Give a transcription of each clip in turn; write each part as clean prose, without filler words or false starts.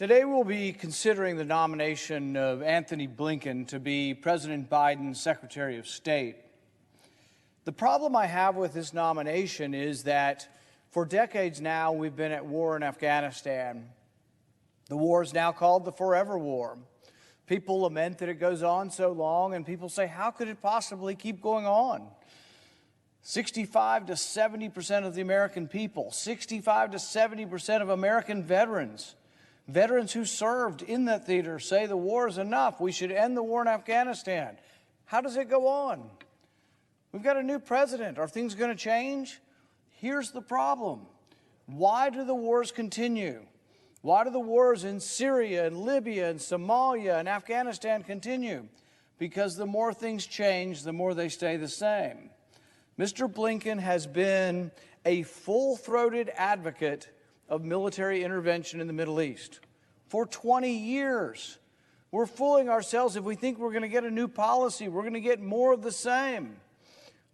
Today we'll be considering the nomination of Antony Blinken to be President Biden's Secretary of State. The problem I have with this nomination is that for decades now we've been at war in Afghanistan. The war is now called the Forever War. People lament that it goes on so long, and people say, how could it possibly keep going on? 65 to 70% of the American people, 65 to 70% of American veterans who served in that theater say the war is enough. We should end the war in Afghanistan. How does it go on? We've got a new president. Are things going to change? Here's the problem. Why do the wars continue? Why do the wars in Syria and Libya and Somalia and Afghanistan continue? Because the more things change, the more they stay the same. Mr. Blinken has been a full-throated advocate of military intervention in the Middle East for 20 years. We're fooling ourselves if we think we're going to get a new policy. We're going to get more of the same.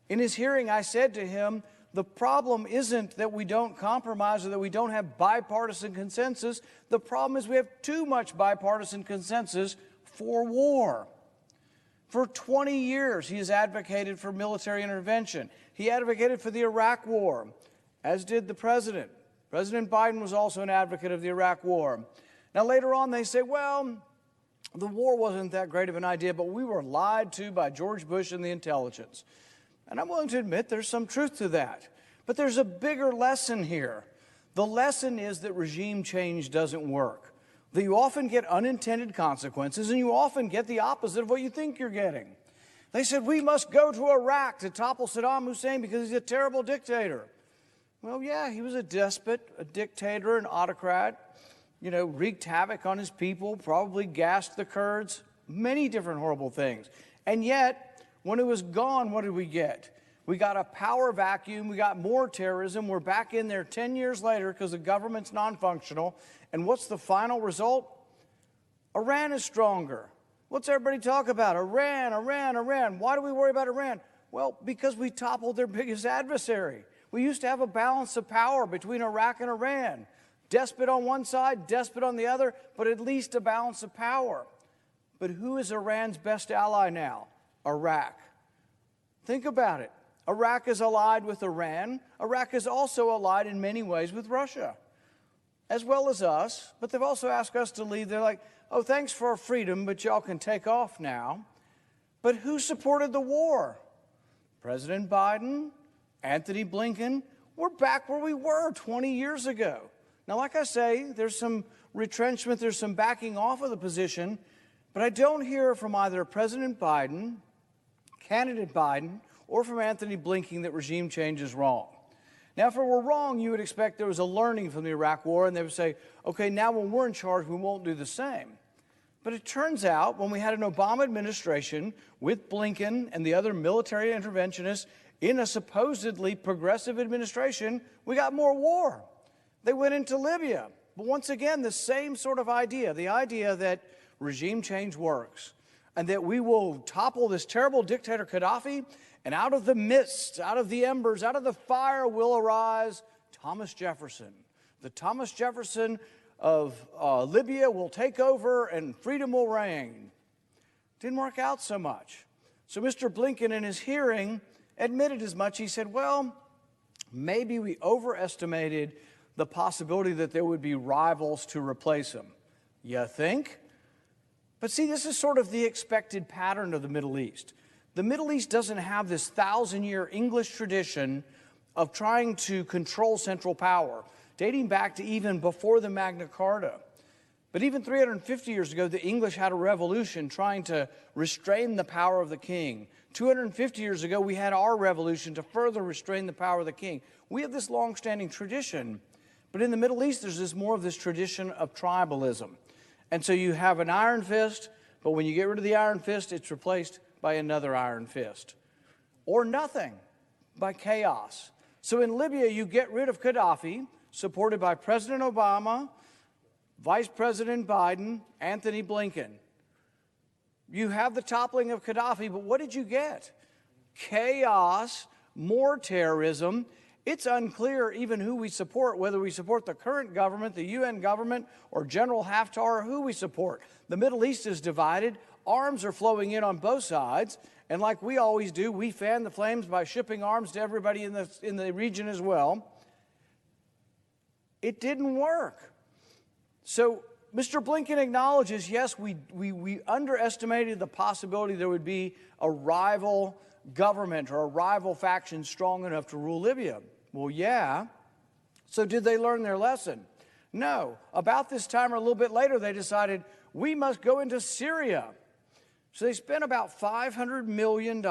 In his hearing, I said to him, the problem isn't that we don't compromise or that we don't have bipartisan consensus. The problem is we have too much bipartisan consensus for war. For 20 years, he has advocated for military intervention. He advocated for the Iraq War, as did the president. President Biden was also an advocate of the Iraq War. Now, later on, they say, well, the war wasn't that great of an idea, but we were lied to by George Bush and the intelligence. And I'm willing to admit there's some truth to that. But there's a bigger lesson here. The lesson is that regime change doesn't work. That you often get unintended consequences, and you often get the opposite of what you think you're getting. They said, we must go to Iraq to topple Saddam Hussein because he's a terrible dictator. Well, yeah, he was a despot, a dictator, an autocrat, wreaked havoc on his people, probably gassed the Kurds, many different horrible things. And yet, when it was gone, what did we get? We got a power vacuum, we got more terrorism, we're back in there 10 years later because the government's non-functional. And what's the final result? Iran is stronger. What's everybody talk about? Iran, Iran, Iran. Why do we worry about Iran? Well, because we toppled their biggest adversary. We used to have a balance of power between Iraq and Iran. Despot on one side, despot on the other, but at least a balance of power. But who is Iran's best ally now? Iraq. Think about it. Iraq is allied with Iran. Iraq is also allied in many ways with Russia, as well as us. But they've also asked us to leave. They're like, oh, thanks for our freedom, but y'all can take off now. But who supported the war? President Biden, Antony Blinken. We're back where we were 20 years ago. Now, like I say, there's some retrenchment, there's some backing off of the position, but I don't hear from either President Biden, candidate Biden, or from Antony Blinken that regime change is wrong. Now, if it were wrong, you would expect there was a learning from the Iraq War, and they would say, okay, now when we're in charge, we won't do the same. But it turns out when we had an Obama administration with Blinken and the other military interventionists in a supposedly progressive administration, we got more war. They went into Libya. But once again, the same sort of idea, the idea that regime change works and that we will topple this terrible dictator Gaddafi, and out of the mist, out of the embers, out of the fire will arise Thomas Jefferson. The Thomas Jefferson of Libya will take over and freedom will reign. Didn't work out so much. So Mr. Blinken in his hearing admitted as much. He said, well, maybe we overestimated the possibility that there would be rivals to replace him. You think? But see, this is sort of the expected pattern of the Middle East. The Middle East doesn't have this 1,000-year English tradition of trying to control central power, dating back to even before the Magna Carta. But even 350 years ago, the English had a revolution trying to restrain the power of the king. 250 years ago, we had our revolution to further restrain the power of the king. We have this long-standing tradition. But in the Middle East, there's more of this tradition of tribalism. And so you have an iron fist, but when you get rid of the iron fist, it's replaced by another iron fist. Or nothing, by chaos. So in Libya, you get rid of Gaddafi, supported by President Obama, Vice President Biden, Antony Blinken. You have the toppling of Gaddafi, but what did you get? Chaos, more terrorism, It's unclear even who we support, whether we support the current government, the UN government, or General Haftar, or who we support. The Middle East is divided. Arms are flowing in on both sides. And like we always do, we fan the flames by shipping arms to everybody in the region as well. It didn't work. So Mr. Blinken acknowledges, yes, we underestimated the possibility there would be a rival government or a rival faction strong enough to rule Libya. Well, yeah. So did they learn their lesson? No. About this time or a little bit later, they decided we must go into Syria. So they spent about $500 million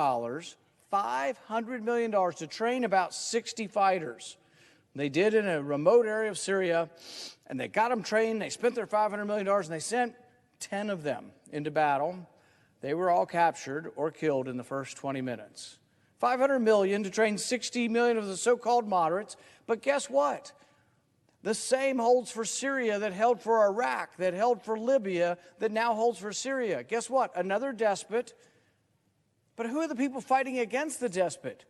to train about 60 fighters. They did in a remote area of Syria, and they got them trained. They spent their $500 million, and they sent 10 of them into battle. They were all captured or killed in the first 20 minutes. $500 million to train 60 million of the so-called moderates. But guess what? The same holds for Syria that held for Iraq, that held for Libya, that now holds for Syria. Guess what? Another despot. But who are the people fighting against the despot?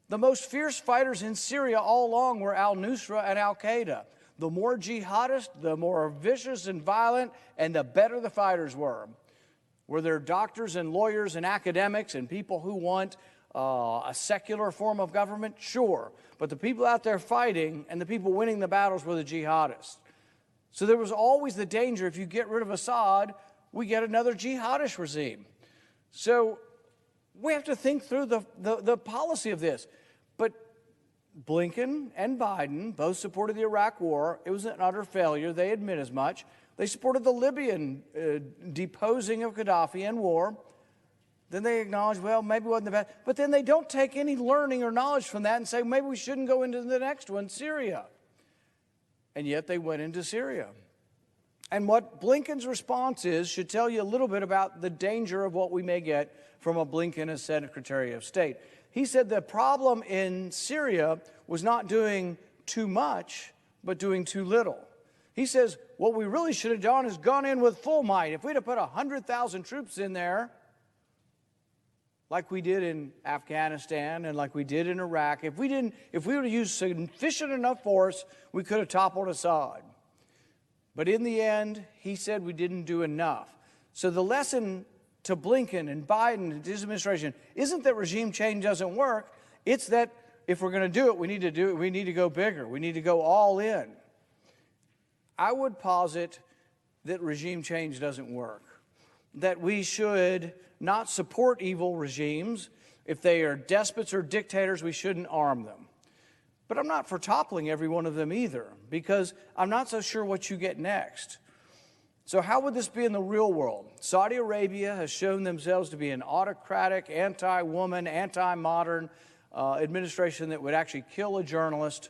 The most fierce fighters in Syria all along were al-Nusra and al-Qaeda. The more jihadists, the more vicious and violent, and the better the fighters were. Were there doctors and lawyers and academics and people who want a secular form of government? Sure. But the people out there fighting and the people winning the battles were the jihadists. So there was always the danger, if you get rid of Assad, we get another jihadist regime. So we have to think through the policy of this. But Blinken and Biden both supported the Iraq war. It was an utter failure. They admit as much. They supported the Libyan deposing of Gaddafi and war. Then they acknowledge, well, maybe it wasn't the best. But then they don't take any learning or knowledge from that and say, maybe we shouldn't go into the next one, Syria. And yet they went into Syria. And what Blinken's response is should tell you a little bit about the danger of what we may get from a Blinken as Secretary of State. He said the problem in Syria was not doing too much, but doing too little. He says, what we really should have done is gone in with full might. If we'd have put 100,000 troops in there, like we did in Afghanistan and like we did in Iraq, if we would have used sufficient enough force, we could have toppled Assad. But in the end, he said we didn't do enough. So the lesson to Blinken and Biden and his administration isn't that regime change doesn't work. It's that if we're going to do it, we need to go bigger. We need to go all in. I would posit that regime change doesn't work, that we should not support evil regimes. If they are despots or dictators, we shouldn't arm them. But I'm not for toppling every one of them either, because I'm not so sure what you get next. So how would this be in the real world? Saudi Arabia has shown themselves to be an autocratic, anti-woman, anti-modern administration that would actually kill a journalist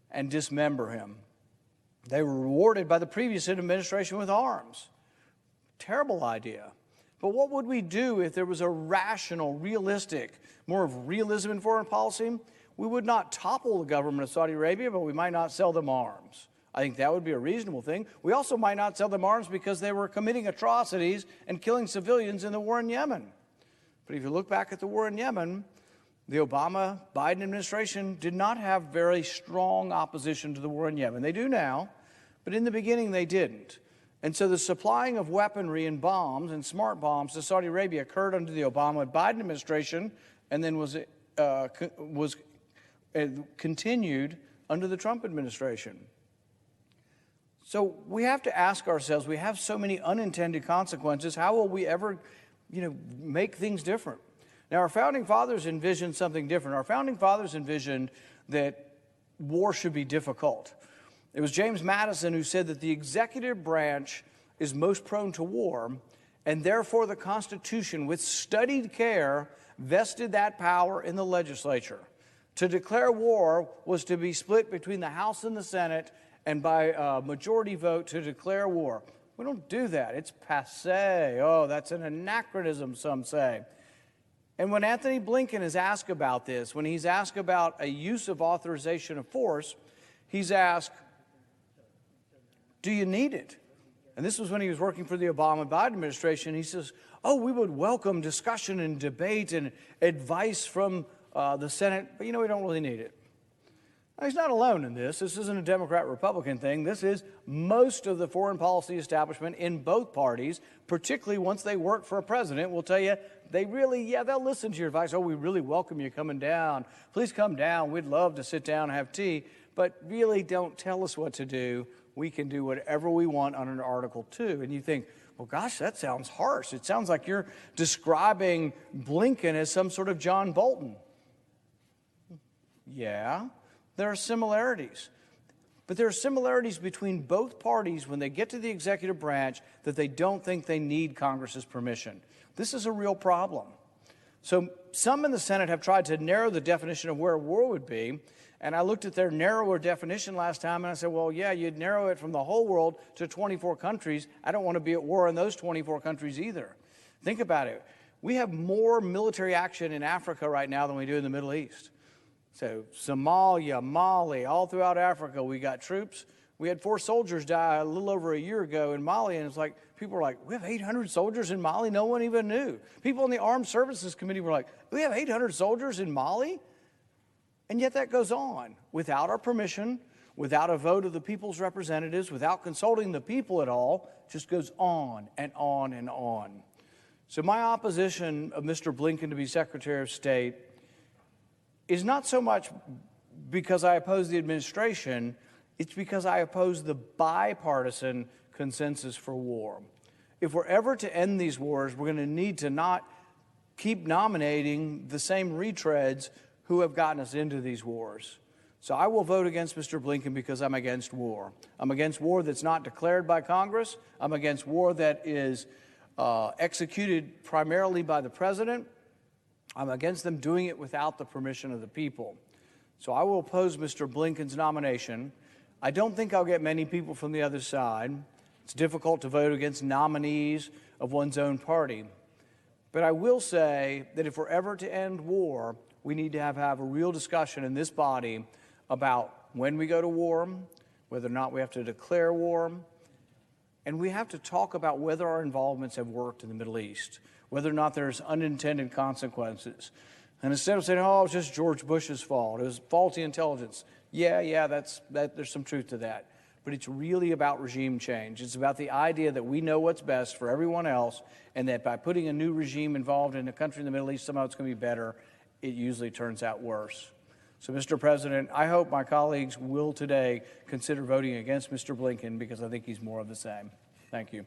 and dismember him. They were rewarded by the previous administration with arms. Terrible idea. But what would we do if there was a rational, realistic, more of realism in foreign policy? We would not topple the government of Saudi Arabia, but we might not sell them arms. I think that would be a reasonable thing. We also might not sell them arms because they were committing atrocities and killing civilians in the war in Yemen. But if you look back at the war in Yemen, the Obama-Biden administration did not have very strong opposition to the war in Yemen. They do now, but in the beginning they didn't. And so the supplying of weaponry and bombs and smart bombs to Saudi Arabia occurred under the Obama-Biden administration and then was continued under the Trump administration. So we have to ask ourselves, we have so many unintended consequences, how will we ever, make things different? Now, our founding fathers envisioned something different. Our founding fathers envisioned that war should be difficult. It was James Madison who said that the executive branch is most prone to war, and therefore the Constitution, with studied care, vested that power in the legislature. To declare war was to be split between the House and the Senate, and by a majority vote to declare war. We don't do that. It's passé. Oh, that's an anachronism, some say. And when Antony Blinken is asked about this, when he's asked about a use of authorization of force, he's asked, do you need it? And this was when he was working for the Obama-Biden administration. He says, oh, we would welcome discussion and debate and advice from the Senate, but we don't really need it. He's not alone in this. This isn't a Democrat-Republican thing. This is most of the foreign policy establishment in both parties, particularly once they work for a president, will tell you they really, they'll listen to your advice. Oh, we really welcome you coming down. Please come down. We'd love to sit down and have tea. But really don't tell us what to do. We can do whatever we want under Article 2. And you think, well, gosh, that sounds harsh. It sounds like you're describing Blinken as some sort of John Bolton. Yeah. There are similarities, but there are similarities between both parties when they get to the executive branch that they don't think they need Congress's permission. This is a real problem. So some in the Senate have tried to narrow the definition of where war would be, and I looked at their narrower definition last time, and I said, well, yeah, you'd narrow it from the whole world to 24 countries. I don't want to be at war in those 24 countries either. Think about it. We have more military action in Africa right now than we do in the Middle East. So Somalia, Mali, all throughout Africa, we got troops. We had 4 soldiers die a little over a year ago in Mali, and it's like, people were like, we have 800 soldiers in Mali? No one even knew. People in the Armed Services Committee were like, we have 800 soldiers in Mali? And yet that goes on without our permission, without a vote of the people's representatives, without consulting the people at all. It just goes on and on and on. So my opposition of Mr. Blinken to be Secretary of State is not so much because I oppose the administration, it's because I oppose the bipartisan consensus for war. If we're ever to end these wars, we're going to need to not keep nominating the same retreads who have gotten us into these wars. So I will vote against Mr. Blinken because I'm against war. I'm against war that's not declared by Congress. I'm against war that is executed primarily by the president. I'm against them doing it without the permission of the people. So I will oppose Mr. Blinken's nomination. I don't think I'll get many people from the other side. It's difficult to vote against nominees of one's own party. But I will say that if we're ever to end war, we need to have a real discussion in this body about when we go to war, whether or not we have to declare war, and we have to talk about whether our involvements have worked in the Middle East, whether or not there's unintended consequences. And instead of saying, oh, it's just George Bush's fault, it was faulty intelligence. Yeah, there's some truth to that. But it's really about regime change. It's about the idea that we know what's best for everyone else, and that by putting a new regime involved in a country in the Middle East, somehow it's going to be better. It usually turns out worse. So, Mr. President, I hope my colleagues will today consider voting against Mr. Blinken because I think he's more of the same. Thank you.